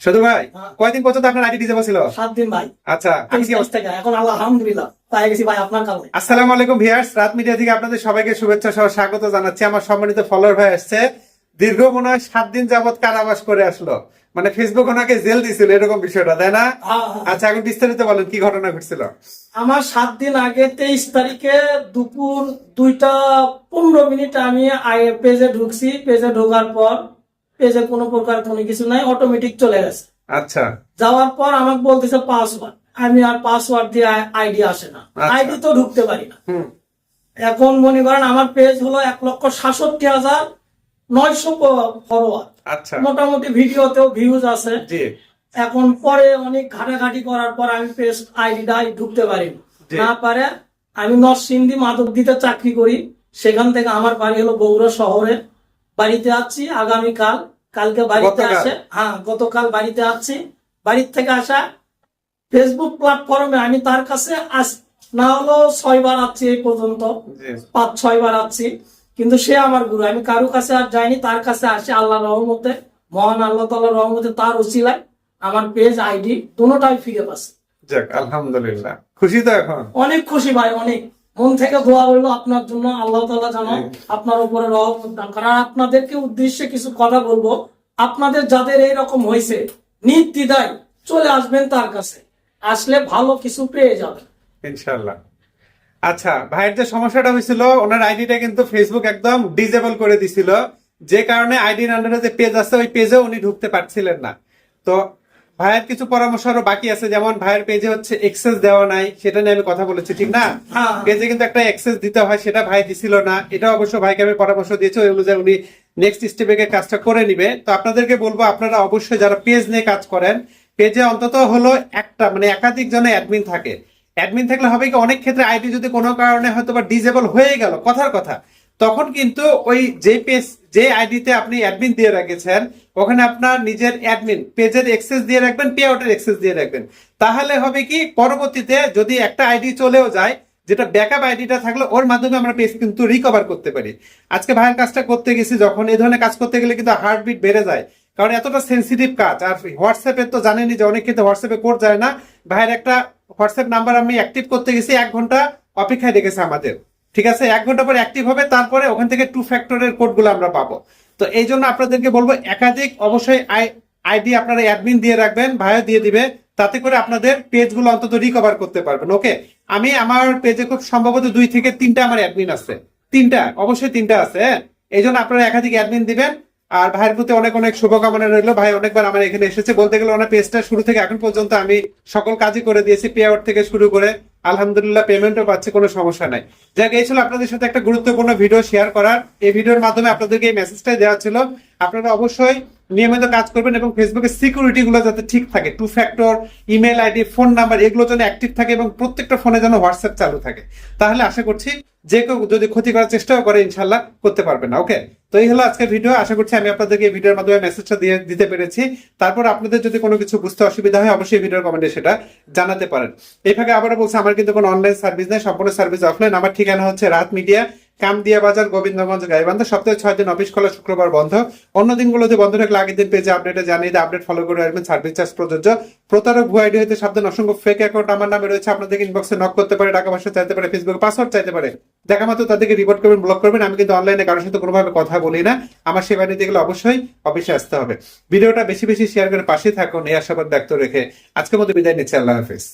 শুধু ভাই হ্যাঁ। কয়দিন পর্যন্ত আপনার আইডি ডিজেবল ছিল? 7 দিন ভাই। আচ্ছা, আমি কি 23 থেকে এখন আল্লাহ আলহামদুলিল্লাহ পাই গেছি ভাই আপনার কারণে। আসসালামু আলাইকুম ভিউয়ার্স, রাত মিডিয়া থেকে আপনাদের সবাইকে শুভেচ্ছা সহ স্বাগত জানাচ্ছি। আমার সম্মানিত ফলোয়ার ভাই আসছে, দীর্ঘ মনে হয় 7 দিন যাবত কারাবাস করে আসলো, মানে ফেসবুক ওনাকে জেল দিছিল এরকম বিষয়টা, তাই না? আচ্ছা, এখন বিস্তারিত বলেন কি ঘটনা ঘটছিল। আমার 7 দিন আগে 23 তারিখে দুপুর 2টা 15 মিনিট আমি পেজে ঢুকছি। পেজে ঢোকার পর পেজে কোনো প্রকার কোনো কিছু নাই, অটোমেটিক চলে গেছে। আচ্ছা, যাওয়ার পর আমাকে বলতেছে পাসওয়ার্ড, আমি আর পাসওয়ার্ড দিয়ে আইডি আসে না, আচ্ছা। আইডি তো ঢুকতে পারি না। হুম, এখন মনে করেন আমার পেজ হলো 1,67,900 ফলোয়ার। আচ্ছা, মোটামুটি ভিডিওতেও ভিউজ আছে। জি, এখন পরে অনেক ঘাটাঘাটি করার পর আমি পেজ আইডিটা ঢুকতে পারিনি। জি। না পারে আমি নরসিংদী মাধবদীতে চাকরি করি, সেখান থেকে আমার বাড়ি হলো বগুড়া শহরে। বাড়িতে আছি আগামীকাল, কালকে বাড়িতে গতকাল? আসে, হ্যাঁ গতকাল বাড়িতে আছি। বাড়ির থেকে আসা ফেসবুক প্ল্যাটফর্মে আমি তার কাছে না হলো 6 বার আছি এই পর্যন্ত, জি। 5-6 বার আছি, কিন্তু সে আমার গুরু। আমি কারো কাছে আর যাইনি, তার কাছে আসি আল্লাহ রহমতে, মহান আল্লাহ তাআলার রহমতে, তার উসিলায় আমার পেজ আইডি দুটোটাই ফিরে পাচ্ছে। যাক, আলহামদুলিল্লাহ। খুশি তো এখন? অনেক খুশি ভাই, অনেক মন থেকে দোয়া হইলো আপনার জন্য, আল্লাহ তাআলা যেন আপনার উপরে রহমত দান করেন। আর আপনাদেরকে উদ্দেশ্যে কিছু কথা বলবো, আপনাদের যাদের এইরকম হয়েছে নির্দ্বিধায় চলে আসবেন তার কাছে, আসলে ভালো কিছু পেয়ে যাবেন ইনশাআল্লাহ। আচ্ছা, ভাইয়ের যে সমস্যাটা হয়েছিল, ওনার আইডিটা কিন্তু ফেসবুক একদম ডিজেবল করে দিছিল, যে কারণে আইডির আন্ডারে যে পেজ আছে ওই পেজে উনি ঢুকতে পারছিলেন না। তো ভাইয়ের কিছু পরামর্শ আরো বাকি আছে, যেমন ভাইয়ের পেজে হচ্ছে এক্সেস দেওয়া নাই, সেটা নিয়ে আমি কথা বলেছি, ঠিক না? হ্যাঁ। পেজে কিন্তু একটা এক্সেস দিতে হয়, সেটা ভাই দিছিল না। এটা অবশ্য ভাইকে আমি পরামর্শ দিয়েছি, ওই অনুযায়ী উনি নেক্সট স্টেপে কাজটা করে নিবে। তো আপনাদেরকে বলবো, আপনারা অবশ্যই যারা পেজ নিয়ে কাজ করেন, পেজে অন্তত হলো একটা মানে একাধিক জনে অ্যাডমিন থাকে। অ্যাডমিন থাকলে হবে কি, অনেক ক্ষেত্রে আইডি যদি কোনো কারণে হয়তো বা ডিজেবল হয়ে গেল, কথার কথা, তখন কিন্তু ওই যে পেজ যে আইডিতে আপনি অ্যাডমিন দিয়ে রেখেছেন, ওখানে আপনার নিজের অ্যাডমিন পেজের অ্যাক্সেস দিয়ে রাখবেন, পে আউটের অ্যাক্সেস দিয়ে রাখবেন। তাহলে হবে কি, পরবর্তীতে যদি একটা আইডি চলেও যায়, যেটা ব্যাকআপ আইডিটা থাকলে ওর মাধ্যমে আমরা পেজ কিন্তু রিকভার করতে পারি। আজকে ভাইয়ের কাজটা করতে গেছি, যখন এই ধরনের কাজ করতে গেলে কিন্তু হার্টবিট বেড়ে যায়, কারণ এতটা সেন্সিটিভ কাজ। আর হোয়াটসঅ্যাপে তো জানেনই যে অনেক ক্ষেত্রে হোয়াটসঅ্যাপে কোড যায় না। ভাইয়ের একটা হোয়াটসঅ্যাপ নাম্বার আমি অ্যাক্টিভ করতে গেছি, 1 ঘন্টা অপেক্ষায় রেখেছে আমাদের, ঠিক আছে? 1 ঘন্টা পরে অ্যাক্টিভ হবে, তারপরে ওখান থেকে 2 ফ্যাক্টরের কোডগুলো আমরা পাবো। তো এই জন্য আপনাদেরকে বলবো, একাধিক অবশ্যই আইডি আপনারা অ্যাডমিন দিয়ে রাখবেন, ভাইও দিয়ে দিবে, তাতে করে আপনাদের পেজগুলো অন্তত রিকভার করতে পারবেন। ওকে, আমি আমার পেজে খুব সম্ভবত 2 থেকে 3টা আমার অ্যাডমিন আছে, 3টা, অবশ্যই 3টা আছে। এই জন্য আপনারা একাধিক অ্যাডমিন দিবেন। আর ভাইয়ের প্রতি অনেক অনেক শুভকামনা রইলো। ভাই অনেকবার আমার এখানে এসেছে, বলতে গেলে ওনার পেজটা শুরু থেকে এখন পর্যন্ত আমি সকল কাজই করে দিয়েছি, পে আউট থেকে শুরু করে আলহামদুলিল্লাহ পেমেন্টও পাচ্ছে, কোনো সমস্যা নাই। যাক, এই ছিল আপনাদের সাথে একটা গুরুত্বপূর্ণ ভিডিও শেয়ার করার। এই ভিডিওর মাধ্যমে আপনাদেরকে এই মেসেজটাই দেওয়া ছিল, আপনারা অবশ্যই নিয়মিত কাজ করবেন এবং ফেসবুকের সিকিউরিটি গুলো যাতে ঠিক থাকে, 2 factor, email ID, phone number, এগুলো যেন অ্যাক্টিভ থাকে এবং প্রত্যেকটা ফোনে যেন হোয়াটসঅ্যাপ চালু থাকে। তাহলে আশা করছি যে কেউ যদি ক্ষতি করার চেষ্টাও করে, ইনশাল্লাহ করতে পারবে না। ওকে, তো এই হলো আজকের ভিডিও। আশা করছি আমি আপনাদেরকে এই ভিডিওর মাধ্যমে মেসেজটা দিতে পেরেছি। তারপর আপনাদের যদি কোনো কিছু বুঝতে অসুবিধা হয়, অবশ্যই ভিডিওর কমেন্টে সেটা জানাতে পারেন। এই ফাঁকে আবারও বলছি, আমার কিন্তু কোনো অনলাইন সার্ভিস নেই, সম্পূর্ণ সার্ভিস অফলাইন। আমার ঠিকানা হচ্ছে রাত মিডিয়া, কামদিয়া বাজার, গোবিন্দগঞ্জ, গাইবান্ধা। সপ্তাহে 6 দিন অফিস খোলা, শুক্রবার বন্ধ। অন্য দিনগুলোতে বন্ধ থাকলে আগের দিন পেজে আপডেটে জানিয়ে দিয়ে আপডেট ফলো করে রাখবেন। সার্ভিস চার্জ প্রযোজ্য। প্রতারক ভুয়া আইডি হইতে সাবধান, অসংখ্য ফেক অ্যাকাউন্ট আমার নামে রয়েছে, আপনাদের ইনবক্সে নক করতে পারে, টাকা পয়সা চাইতে পারে, ফেসবুকে পাসওয়ার্ড চাইতে পারে। দেখা মাত্র তাদেরকে রিপোর্ট করবেন, ব্লক করবেন। আমি কিন্তু অনলাইনে কারোর সাথে কোনোভাবে কথা বলি না। আমার সেবা নিতে গেলে অবশ্যই অফিসে আসতে হবে। ভিডিওটা বেশি বেশি শেয়ার করে পাশে থাকুন, এই আশাবাদ ব্যক্ত রেখে আজকের মতো বিদায় নিচ্ছি। আল্লাহ হাফেজ।